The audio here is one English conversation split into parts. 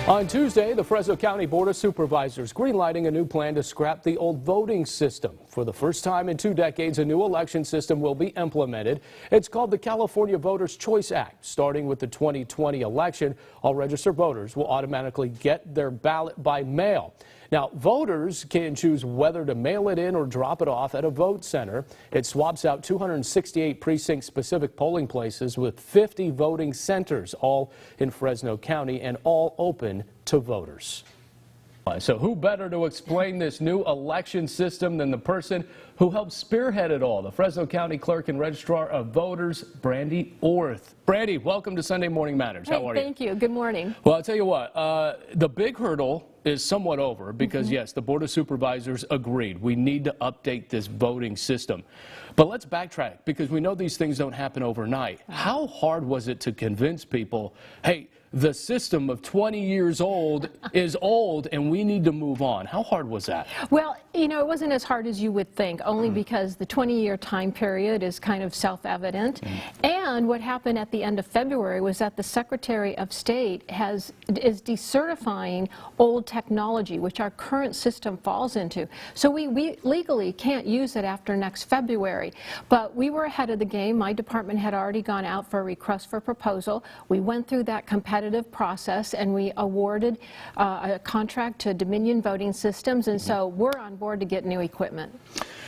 On Tuesday, the Fresno County Board of Supervisors greenlighting a new plan to scrap the old voting system. For the first time in 2 decades, a new election system will be implemented. It's called the California Voters' Choice Act. Starting with the 2020 election, all registered voters will automatically get their ballot by mail. Now, voters can choose whether to mail it in or drop it off at a vote center. It swaps out 268 precinct-specific polling places with 50 voting centers, all in Fresno County and all open to voters. So who better to explain this new election system than the person who helped spearhead it all, the Fresno County Clerk and Registrar of Voters, Brandi Orth. Brandi, welcome to Sunday Morning Matters. How are you? Thank you. Good morning. Well, I'll tell you what, the big hurdle is somewhat over because, yes, the Board of Supervisors agreed. We need to update this voting system. But let's backtrack because we know these things don't happen overnight. How hard was it to convince people, hey, the system of 20 years old is old and we need to move on? How hard was that? Well, you know, it wasn't as hard as you would think, only because the 20-year time period is kind of self-evident. And what happened at the end of February was that the Secretary of State is decertifying old technology, which our current system falls into. So we legally can't use it after next February. But we were ahead of the game. My department had already gone out for a request for proposal. We went through that competitive process and we awarded a contract to Dominion Voting Systems, and so we're on board to get new equipment.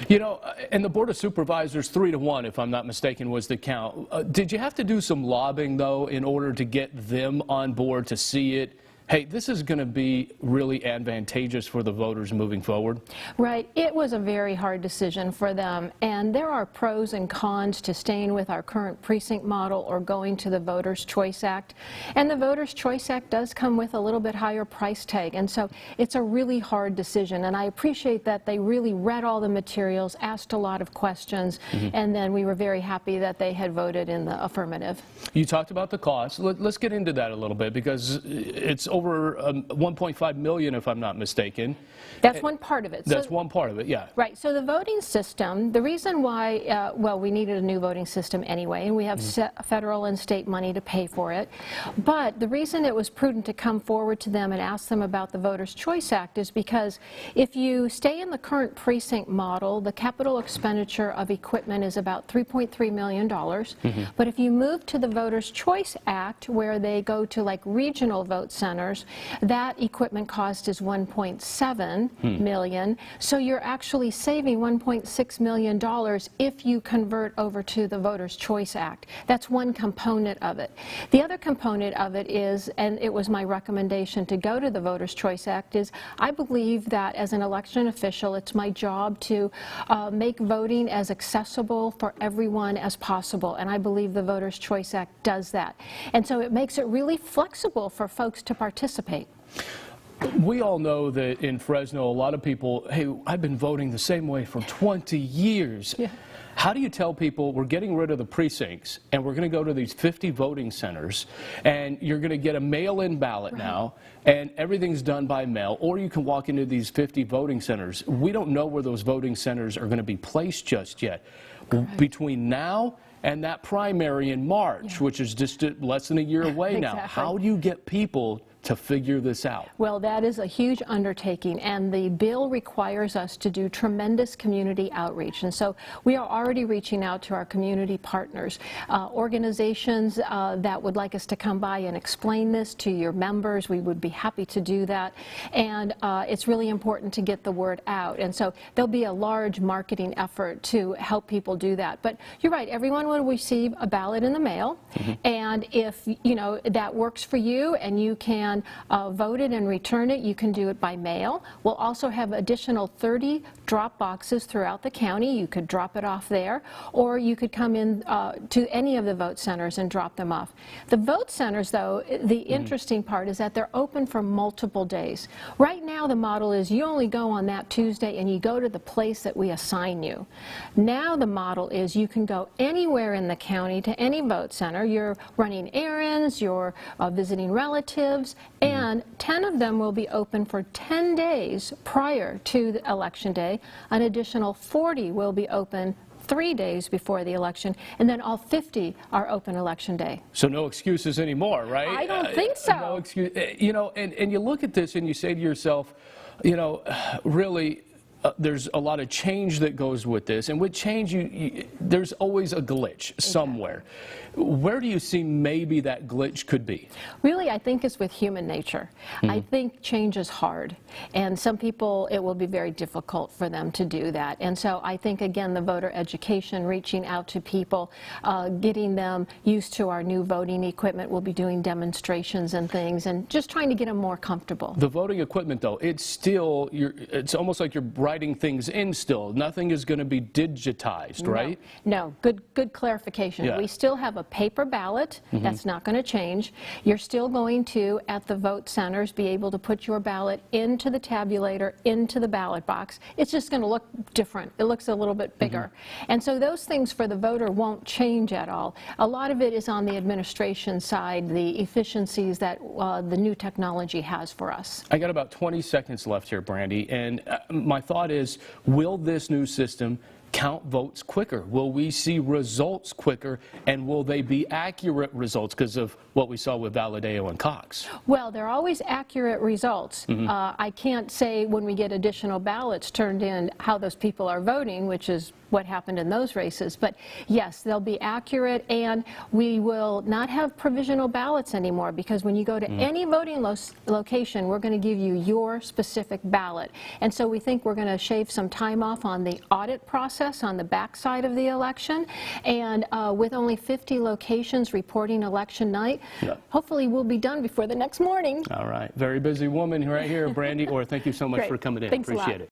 You know, and the Board of Supervisors, 3-1, if I'm not mistaken, was the count. Did you have to do some lobbying, though, in order to get them on board to see it? Hey, this is going to be really advantageous for the voters moving forward? Right. It was a very hard decision for them, and there are pros and cons to staying with our current precinct model or going to the Voters' Choice Act. And the Voters' Choice Act does come with a little bit higher price tag, and so it's a really hard decision. And I appreciate that they really read all the materials, asked a lot of questions, and then we were very happy that they had voted in the affirmative. You talked about the cost. Let's get into that a little bit because it's over $1.5 million, if I'm not mistaken. That's one part of it. That's one part of it, yeah. Right. So the voting system, the reason why, well, we needed a new voting system anyway, and we have federal and state money to pay for it. But the reason it was prudent to come forward to them and ask them about the Voters' Choice Act is because if you stay in the current precinct model, the capital expenditure of equipment is about $3.3 million. But if you move to the Voters' Choice Act, where they go to like regional vote centers, that equipment cost is $1.7 million. So you're actually saving $1.6 million if you convert over to the Voters' Choice Act. That's one component of it. The other component of it is, and it was my recommendation to go to the Voters' Choice Act, is I believe that as an election official, it's my job to make voting as accessible for everyone as possible. And I believe the Voters' Choice Act does that. And so it makes it really flexible for folks to participate. We all know that in Fresno, a lot of people, hey, I've been voting the same way for 20 years. Yeah. How do you tell people we're getting rid of the precincts and we're going to go to these 50 voting centers and you're going to get a mail-in ballot now and everything's done by mail, or you can walk into these 50 voting centers. We don't know where those voting centers are going to be placed just yet. Between now and that primary in March, which is just less than a year away now, how do you get people to figure this out? Well, that is a huge undertaking, and the bill requires us to do tremendous community outreach. And so we are already reaching out to our community partners, organizations that would like us to come by and explain this to your members. We would be happy to do that. And it's really important to get the word out. And so there'll be a large marketing effort to help people do that. But you're right, everyone will receive a ballot in the mail. And if, you know, that works for you and you can vote it and return it, you can do it by mail. We'll also have additional 30 drop boxes throughout the county. You could drop it off there, or you could come in to any of the vote centers and drop them off. The vote centers, though, the interesting part is that they're open for multiple days. Right now, the model is you only go on that Tuesday and you go to the place that we assign you. Now the model is you can go anywhere in the county to any vote center. You're running errands, you're visiting relatives, and 10 of them will be open for 10 days prior to the election day. An additional 40 will be open 3 days before the election, and then all 50 are open election day. So no excuses anymore, right? I don't think so. No excuse. You know, and you look at this and you say to yourself, you know, really, there's a lot of change that goes with this, and with change, there's always a glitch somewhere. Where do you see maybe that glitch could be? Really, I think it's with human nature. I think change is hard, and some people, it will be very difficult for them to do that. And so I think, again, the voter education, reaching out to people, getting them used to our new voting equipment. We'll be doing demonstrations and things, and just trying to get them more comfortable. The voting equipment, though, it's still, it's almost like you're writing things in still. Nothing is going to be digitized, right? No, good clarification. Yeah. We still have a paper ballot. That's not going to change. You're still going to, at the vote centers, be able to put your ballot into the tabulator, into the ballot box. It's just going to look different. It looks a little bit bigger. And so those things for the voter won't change at all. A lot of it is on the administration side, the efficiencies that the new technology has for us. I got about 20 seconds left here, Brandi, and my thought is, will this new system count votes quicker? Will we see results quicker, and will they be accurate results because of what we saw with Valadeo and Cox? Well, they're always accurate results. I can't say when we get additional ballots turned in how those people are voting, which is what happened in those races. But yes, they'll be accurate, and we will not have provisional ballots anymore, because when you go to any voting location, we're going to give you your specific ballot. And so we think we're going to shave some time off on the audit process on the backside of the election. And with only 50 locations reporting election night, hopefully we'll be done before the next morning. All right. Very busy woman right here, Brandi Orth. Thank you so much for coming in. Thanks a lot. Appreciate it.